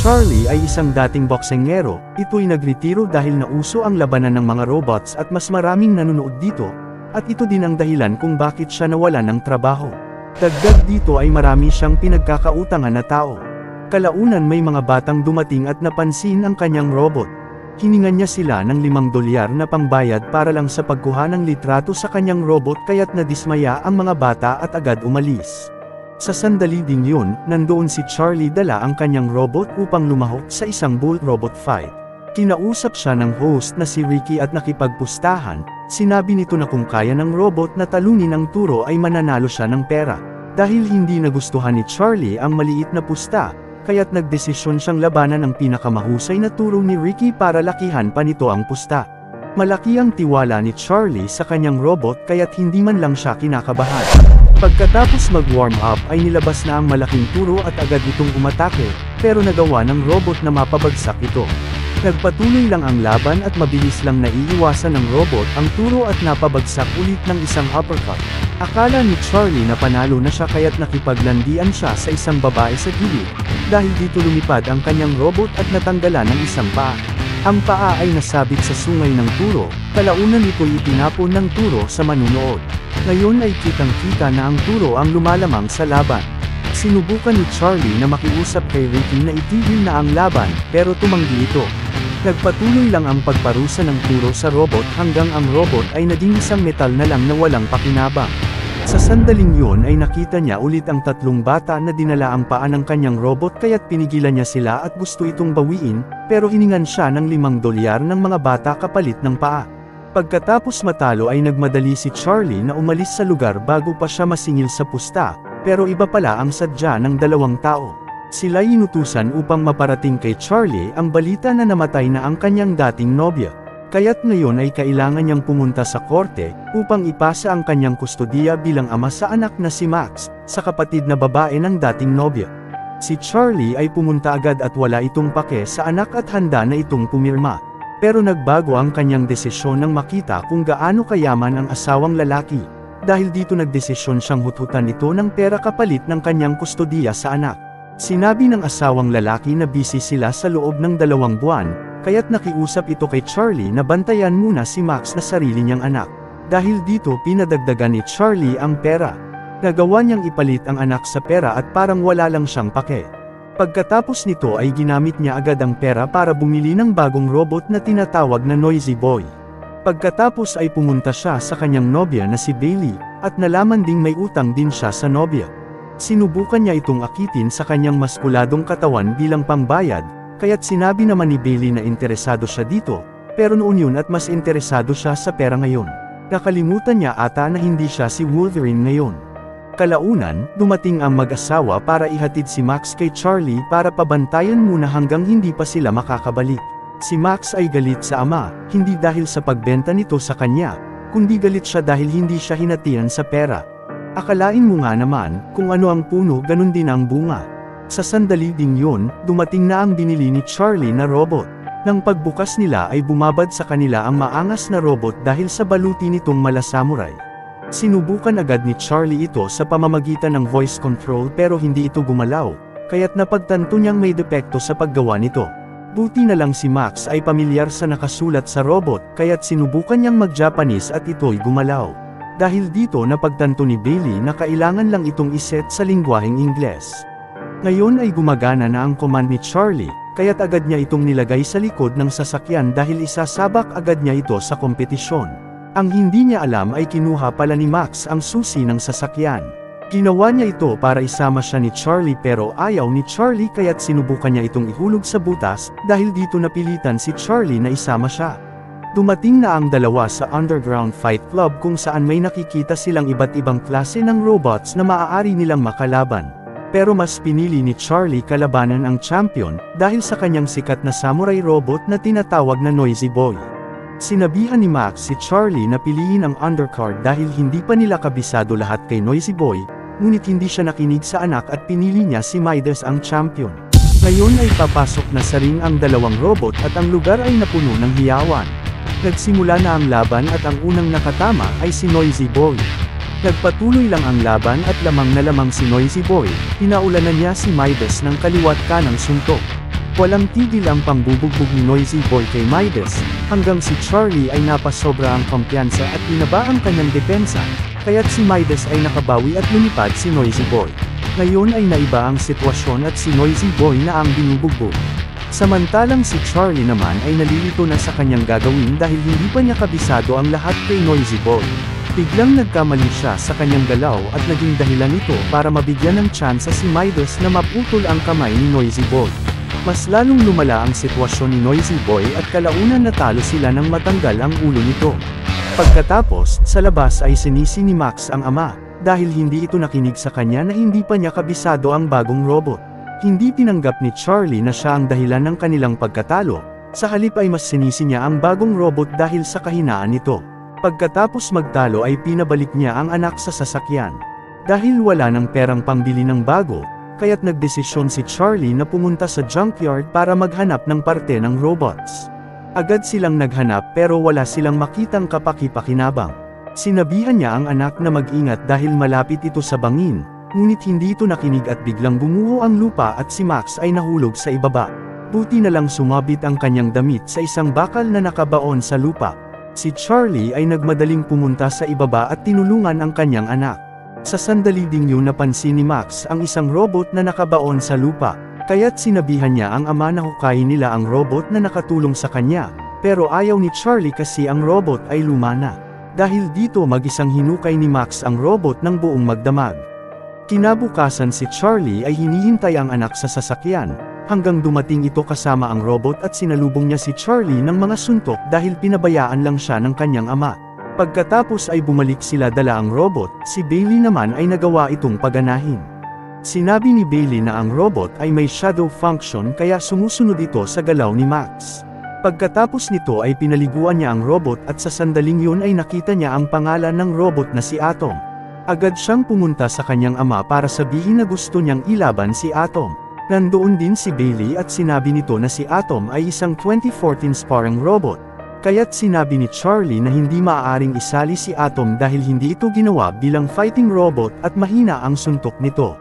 Charlie ay isang dating boksingero, ito'y nagretiro dahil nauso ang labanan ng mga robots at mas maraming nanonood dito, at ito din ang dahilan kung bakit siya nawalan ng trabaho. Dagdag dito ay marami siyang pinagkakautangan na tao. Kalaunan may mga batang dumating at napansin ang kanyang robot. Hiningan niya sila ng $5 na pangbayad para lang sa pagkuha ng litrato sa kanyang robot kaya't nadismaya ang mga bata at agad umalis. Sa sandali ding yun, nandoon si Charlie dala ang kanyang robot upang lumahok sa isang bull robot fight. Kinausap siya ng host na si Ricky at nakipagpustahan, sinabi nito na kung kaya ng robot na talunin ang turo ay mananalo siya ng pera. Dahil hindi nagustuhan ni Charlie ang maliit na pusta, kaya't nagdesisyon siyang labanan ang pinakamahusay na turo ni Ricky para lakihan pa nito ang pusta. Malaki ang tiwala ni Charlie sa kanyang robot kaya't hindi man lang siya kinakabahan. Pagkatapos mag-warm up ay nilabas na ang malaking turo at agad itong umatake, pero nagawa ng robot na mapabagsak ito. Nagpatuloy lang ang laban at mabilis lang naiiwasan ng robot ang turo at napabagsak ulit ng isang uppercut. Akala ni Charlie na panalo na siya kaya't nakipaglandian siya sa isang babae sa gilid, dahil dito lumipad ang kanyang robot at natanggalan ng isang paa. Ang paa ay nasabit sa sungay ng turo, kalaunan ito'y itinapon ng turo sa manunood. Ngayon ay kitang-kita na ang turo ang lumalamang sa laban. Sinubukan ni Charlie na makiusap kay Ricky na itigil na ang laban, pero tumanggi ito. Nagpatuloy lang ang pagparusa ng turo sa robot hanggang ang robot ay naging isang metal na lang na walang pakinabang. Sa sandaling yun ay nakita niya ulit ang tatlong bata na dinala ang paa ng kanyang robot kaya't pinigilan niya sila at gusto itong bawiin, pero hiningan siya ng $5 ng mga bata kapalit ng paa. Pagkatapos matalo ay nagmadali si Charlie na umalis sa lugar bago pa siya masingil sa pusta, pero iba pala ang sadya ng dalawang tao. Sila inutusan upang maparating kay Charlie ang balita na namatay na ang kanyang dating nobya. Kaya't ngayon ay kailangan niyang pumunta sa korte, upang ipasa ang kanyang kustodiya bilang ama sa anak na si Max, sa kapatid na babae ng dating nobya. Si Charlie ay pumunta agad at wala itong pake sa anak at handa na itong pumirma. Pero nagbago ang kanyang desisyon nang makita kung gaano kayaman ang asawang lalaki. Dahil dito nagdesisyon siyang hututan ito ng pera kapalit ng kanyang kustodiya sa anak. Sinabi ng asawang lalaki na busy sila sa loob ng 2 buwan, kaya't nakiusap ito kay Charlie na bantayan muna si Max na sarili niyang anak. Dahil dito pinadagdagan ni Charlie ang pera. Nagawa niyang ipalit ang anak sa pera at parang wala lang siyang pake. Pagkatapos nito ay ginamit niya agad ang pera para bumili ng bagong robot na tinatawag na Noisy Boy. Pagkatapos ay pumunta siya sa kanyang nobya na si Bailey, at nalaman ding may utang din siya sa nobya. Sinubukan niya itong akitin sa kanyang maskuladong katawan bilang pambayad, kaya't sinabi naman ni Bailey na interesado siya dito, pero noon yun at mas interesado siya sa pera ngayon. Nakalimutan niya ata na hindi siya si Wolverine ngayon. Kalaunan, dumating ang mag-asawa para ihatid si Max kay Charlie para pabantayan muna hanggang hindi pa sila makakabalik. Si Max ay galit sa ama, hindi dahil sa pagbenta nito sa kanya, kundi galit siya dahil hindi siya hinatian sa pera. Akalain mo nga naman, kung ano ang puno ganun din ang bunga. Sa sandali ding yun, dumating na ang binili ni Charlie na robot. Nang pagbukas nila ay bumabad sa kanila ang maangas na robot dahil sa baluti nitong malasamuray. Sinubukan agad ni Charlie ito sa pamamagitan ng voice control pero hindi ito gumalaw, kaya't napagtanto niyang may depekto sa paggawa nito. Buti na lang si Max ay pamilyar sa nakasulat sa robot, kaya't sinubukan niyang mag-Japanese at ito'y gumalaw. Dahil dito napagtanto ni Bailey na kailangan lang itong iset sa lingwaheng Ingles. Ngayon ay gumagana na ang command ni Charlie, kaya't agad niya itong nilagay sa likod ng sasakyan dahil isasabak agad niya ito sa kompetisyon. Ang hindi niya alam ay kinuha pala ni Max ang susi ng sasakyan. Ginawa niya ito para isama siya ni Charlie pero ayaw ni Charlie kaya't sinubukan niya itong ihulog sa butas, dahil dito napilitan si Charlie na isama siya. Dumating na ang dalawa sa Underground Fight Club kung saan may nakikita silang iba't ibang klase ng robots na maaari nilang makalaban. Pero mas pinili ni Charlie kalabanan ang champion, dahil sa kanyang sikat na samurai robot na tinatawag na Noisy Boy. Sinabihan ni Max si Charlie na piliin ang undercard dahil hindi pa nila kabisado lahat kay Noisy Boy, ngunit hindi siya nakinig sa anak at pinili niya si Midas ang champion. Ngayon ay papasok na sa ring ang dalawang robot at ang lugar ay napuno ng hiyawan. Nagsimula na ang laban at ang unang nakatama ay si Noisy Boy. Nagpatuloy lang ang laban at lamang na lamang si Noisy Boy, pinaulanan niya si Midas ng kaliwat kanang suntok. Walang tigil ang pambubugbog ni Noisy Boy kay Midas, hanggang si Charlie ay napasobra ang kumpiyansa at binaba ang kanyang depensa, kaya't si Midas ay nakabawi at lumipad si Noisy Boy. Ngayon ay naiba ang sitwasyon at si Noisy Boy na ang binubugbog. Samantalang si Charlie naman ay nalilito na sa kanyang gagawin dahil hindi pa niya kabisado ang lahat kay Noisy Boy. Biglang nagkamali siya sa kanyang galaw at naging dahilan ito para mabigyan ng tsansa si Midas na maputol ang kamay ni Noisy Boy. Mas lalong lumala ang sitwasyon ni Noisy Boy at kalaunan natalo sila nang matanggal ang ulo nito. Pagkatapos, sa labas ay sinisi ni Max ang ama, dahil hindi ito nakinig sa kanya na hindi pa niya kabisado ang bagong robot. Hindi tinanggap ni Charlie na siya ang dahilan ng kanilang pagkatalo, sa halip ay mas sinisi niya ang bagong robot dahil sa kahinaan nito. Pagkatapos magtalo ay pinabalik niya ang anak sa sasakyan. Dahil wala ng perang pangbili ng bago, kaya't nagdesisyon si Charlie na pumunta sa junkyard para maghanap ng parte ng robots. Agad silang naghanap pero wala silang makitang kapaki-pakinabang. Sinabihan niya ang anak na mag-ingat dahil malapit ito sa bangin, ngunit hindi ito nakinig at biglang bumuho ang lupa at si Max ay nahulog sa ibaba. Buti na lang sumabit ang kanyang damit sa isang bakal na nakabaon sa lupa. Si Charlie ay nagmadaling pumunta sa ibaba at tinulungan ang kanyang anak. Sa sandali ding yun napansin ni Max ang isang robot na nakabaon sa lupa, kaya't sinabihan niya ang ama na hukayin nila ang robot na nakatulong sa kanya, pero ayaw ni Charlie kasi ang robot ay luma na. Dahil dito mag-isang hinukay ni Max ang robot ng buong magdamag. Kinabukasan si Charlie ay hinihintay ang anak sa sasakyan, hanggang dumating ito kasama ang robot at sinalubong niya si Charlie ng mga suntok dahil pinabayaan lang siya ng kanyang ama. Pagkatapos ay bumalik sila dala ang robot, si Bailey naman ay nagawa itong paganahin. Sinabi ni Bailey na ang robot ay may shadow function kaya sumusunod ito sa galaw ni Max. Pagkatapos nito ay pinaliguan niya ang robot at sa sandaling yun ay nakita niya ang pangalan ng robot na si Atom. Agad siyang pumunta sa kanyang ama para sabihin na gusto niyang ilaban si Atom. Nandoon din si Bailey at sinabi nito na si Atom ay isang 2014 Sparring robot. Kaya't sinabi ni Charlie na hindi maaaring isali si Atom dahil hindi ito ginawa bilang fighting robot at mahina ang suntok nito.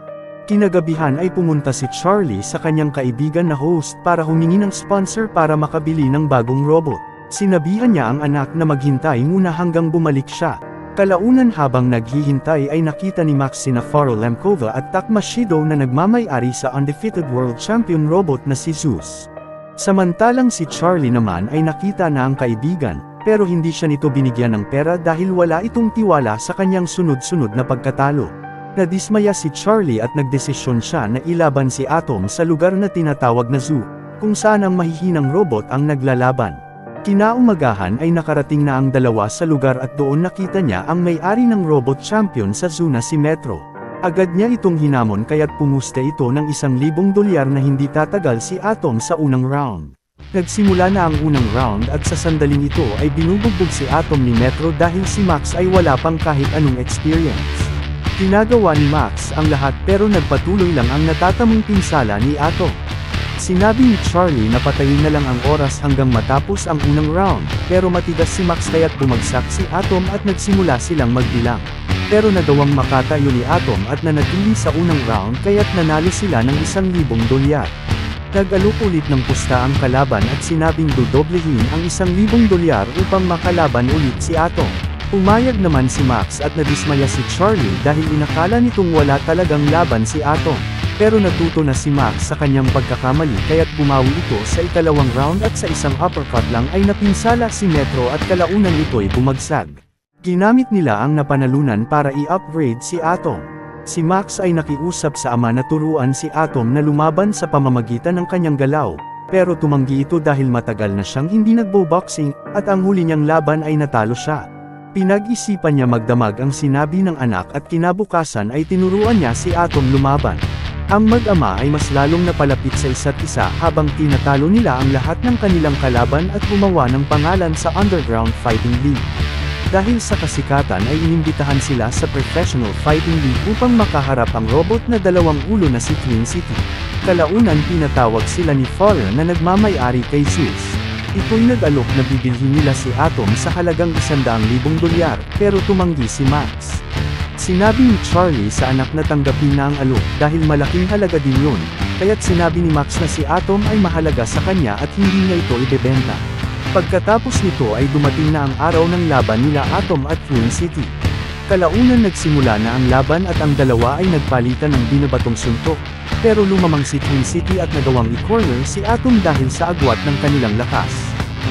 Kinagabihan ay pumunta si Charlie sa kanyang kaibigan na host para humingi ng sponsor para makabili ng bagong robot. Sinabihan niya ang anak na maghintay muna hanggang bumalik siya. Kalaunan habang naghihintay ay nakita ni Max sina Faro Lemkova at Takma Shido na nagmamay-ari sa undefeated world champion robot na si Zeus. Samantalang si Charlie naman ay nakita na ang kaibigan, pero hindi siya nito binigyan ng pera dahil wala itong tiwala sa kanyang sunod-sunod na pagkatalo. Nadismaya si Charlie at nagdesisyon siya na ilaban si Atom sa lugar na tinatawag na zoo, kung saan ang mahihinang robot ang naglalaban. Kinaumagahan ay nakarating na ang dalawa sa lugar at doon nakita niya ang may-ari ng robot champion sa zoo na si Metro. Agad niya itong hinamon kaya't pumuste ito ng $1,000 na hindi tatagal si Atom sa unang round. Nagsimula na ang unang round at sa sandaling ito ay binubugbog si Atom ni Metro dahil si Max ay wala pang kahit anong experience. Ginagawa ni Max ang lahat pero nagpatuloy lang ang natatamong pinsala ni Atom. Sinabi ni Charlie na patayin na lang ang oras hanggang matapos ang unang round, pero matigas si Max kaya't bumagsak si Atom at nagsimula silang magbilang. Pero nagawang makatayo ni Atom at nanatili sa unang round kaya't nanalo sila ng $1,000. Nag-alok ulit ng pusta ang kalaban at sinabing dodoblehin ang $1,000 upang makalaban ulit si Atom. Pumayag naman si Max at nadismaya si Charlie dahil inakala nitong wala talagang laban si Atom. Pero natuto na si Max sa kanyang pagkakamali kaya't bumawi ito sa ikalawang round at sa isang uppercut lang ay napinsala si Metro at kalaunan ito'y bumagsak. Ginamit nila ang napanalunan para i-upgrade si Atom. Si Max ay nakiusap sa ama na turuan si Atom na lumaban sa pamamagitan ng kanyang galaw, pero tumanggi ito dahil matagal na siyang hindi nagbo-boxing, at ang huli niyang laban ay natalo siya. Pinag-isipan niya magdamag ang sinabi ng anak at kinabukasan ay tinuruan niya si Atom lumaban. Ang mag-ama ay mas lalong napalapit sa isa't isa habang tinatalo nila ang lahat ng kanilang kalaban at gumawa ng pangalan sa Underground Fighting League. Dahil sa kasikatan ay inimbitahan sila sa Professional Fighting League upang makaharap ang robot na dalawang ulo na si Twin City. Kalaunan pinatawag sila ni Fowler na nagmamay-ari kay Zeus. Ito'y nag-alok na bibilhin nila si Atom sa halagang $100,000 pero tumanggi si Max. Sinabi ni Charlie sa anak na tanggapin na ang alok dahil malaking halaga din yun, kaya't sinabi ni Max na si Atom ay mahalaga sa kanya at hindi niya ito ibebenta. Pagkatapos nito ay dumating na ang araw ng laban nila Atom at Twin City. Kalaunan nagsimula na ang laban at ang dalawa ay nagpalitan ng binabatong suntok, pero lumamang si Twin City at nagawang i-corner si Atom dahil sa agwat ng kanilang lakas.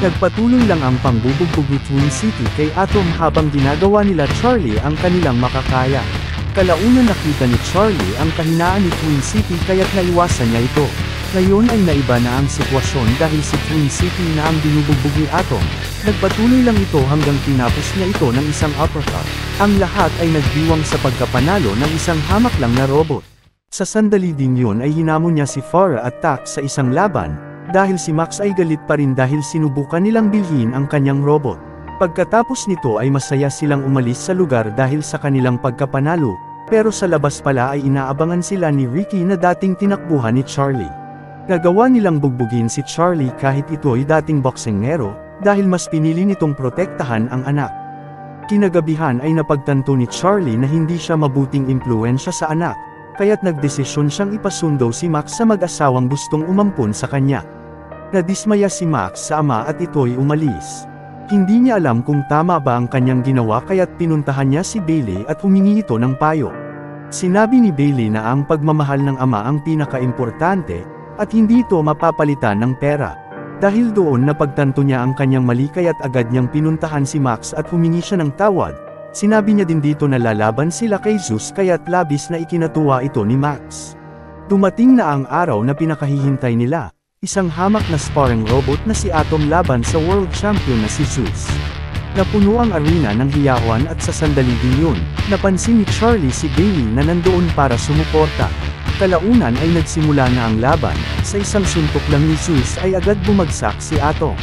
Nagpatuloy lang ang pangbubugbog ni Twin City kay Atom habang ginagawa nila Charlie ang kanilang makakaya. Kalaunan nakita ni Charlie ang kahinaan ni Twin City kaya't naiwasan niya ito. Ngayon ay naiba na ang sitwasyon dahil si Twin City na ang binubugbog ni Atom. Nagpatuloy lang ito hanggang tinapos niya ito ng isang uppercut. Ang lahat ay nagdiwang sa pagkapanalo ng isang hamak lang na robot. Sa sandali din yun ay hinamon niya si Farah at Tax sa isang laban, dahil si Max ay galit pa rin dahil sinubukan nilang bilhin ang kanyang robot. Pagkatapos nito ay masaya silang umalis sa lugar dahil sa kanilang pagkapanalo, pero sa labas pala ay inaabangan sila ni Ricky na dating tinakbuhan ni Charlie. Nagawa nilang bugbugin si Charlie kahit ito ay dating boksingero, dahil mas pinili nitong protektahan ang anak. Kinagabihan ay napagtanto ni Charlie na hindi siya mabuting impluwensya sa anak, kaya't nagdesisyon siyang ipasundo si Max sa mag-asawang gustong umampon sa kanya. Nadismaya si Max sa ama at ito'y umalis. Hindi niya alam kung tama ba ang kanyang ginawa kaya't pinuntahan niya si Bailey at humingi ito ng payo. Sinabi ni Bailey na ang pagmamahal ng ama ang pinaka-importante, at hindi ito mapapalitan ng pera. Dahil doon napagtanto niya ang kanyang mali kaya't agad niyang pinuntahan si Max at humingi siya ng tawad. Sinabi niya din dito na lalaban sila kay Zeus kaya't labis na ikinatuwa ito ni Max. Dumating na ang araw na pinakahihintay nila. Isang hamak na sparring robot na si Atom laban sa world champion na si Zeus. Napuno ang arena ng hiyawan at sa sandali din yun, napansin ni Charlie si Bailey na nandoon para sumuporta. Kalaunan ay nagsimula na ang laban, sa isang suntok lang ni Zeus ay agad bumagsak si Atom.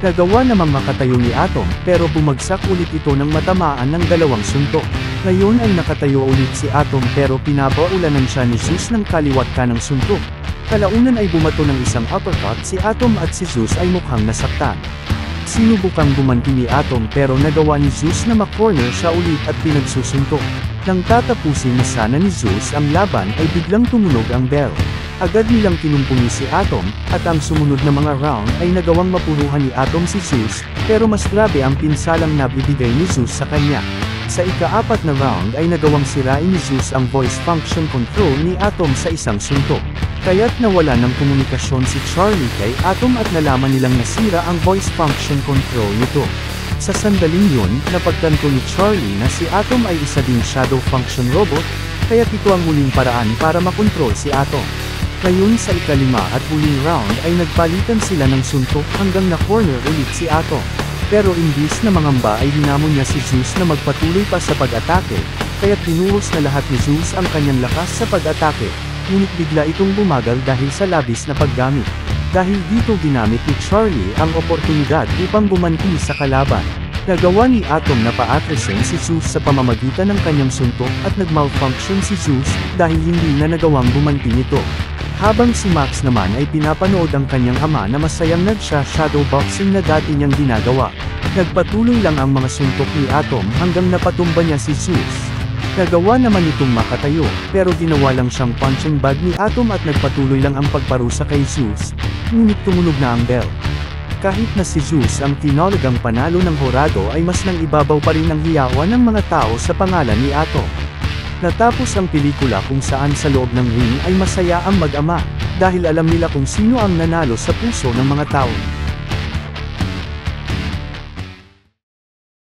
Nagawa namang makatayo ni Atom pero bumagsak ulit ito ng matamaan ng dalawang suntok. Ngayon ay nakatayo ulit si Atom pero pinapaulanan siya ni Zeus ng kaliwat kanang suntok. Kalaunan ay bumato ng isang uppercut si Atom at si Zeus ay mukhang nasaktan. Sinubukang gumanti ni Atom pero nagawa ni Zeus na makorner siya ulit at pinagsusuntok. Nang tatapusin na sana ni Zeus ang laban ay biglang tumunog ang bell. Agad nilang kinumpuni si Atom, at ang sumunod na mga round ay nagawang mapuruhan ni Atom si Zeus, pero mas grabe ang pinsalang nabibigay ni Zeus sa kanya. Sa ika-4 na round ay nagawang sirain ni Zeus ang voice function control ni Atom sa isang suntok. Kaya't nawala ng komunikasyon si Charlie kay Atom at nalaman nilang nasira ang voice function control nito. Sa sandaling yun, napagtanto ni Charlie na si Atom ay isa ding shadow function robot, kaya't ito ang muling paraan para makontrol si Atom. Ngayon sa ika-5 at huling round ay nagpalitan sila ng suntok hanggang na-corner ulit si Atom. Pero imbis na mangamba ay hinamon niya si Zeus na magpatuloy pa sa pag-atake, kaya't binuhos na lahat ni Zeus ang kanyang lakas sa pag-atake, ngunit bigla itong bumagal dahil sa labis na paggamit. Dahil dito ginamit ni Charlie ang oportunidad upang gumanti sa kalaban. Nagawa ni Atom na pa-atresin si Zeus sa pamamagitan ng kanyang suntok at nag-malfunction si Zeus dahil hindi na nagawang gumanti nito. Habang si Max naman ay pinapanood ang kanyang ama na masayang nagsha-shadowboxing na dati niyang ginagawa. Nagpatuloy lang ang mga suntok ni Atom hanggang napatumba niya si Zeus. Nagawa naman itong makatayo, pero ginawa lang siyang punching bag ni Atom at nagpatuloy lang ang pagparusa kay Zeus, ngunit tumunog na ang bell. Kahit na si Zeus ang tinalagang panalo ng horado ay mas nang ibabaw pa rin ang hiyawan ng mga tao sa pangalan ni Atom. Natapos ang pelikula kung saan sa loob ng ring ay masaya ang mag-ama, dahil alam nila kung sino ang nanalo sa puso ng mga tao.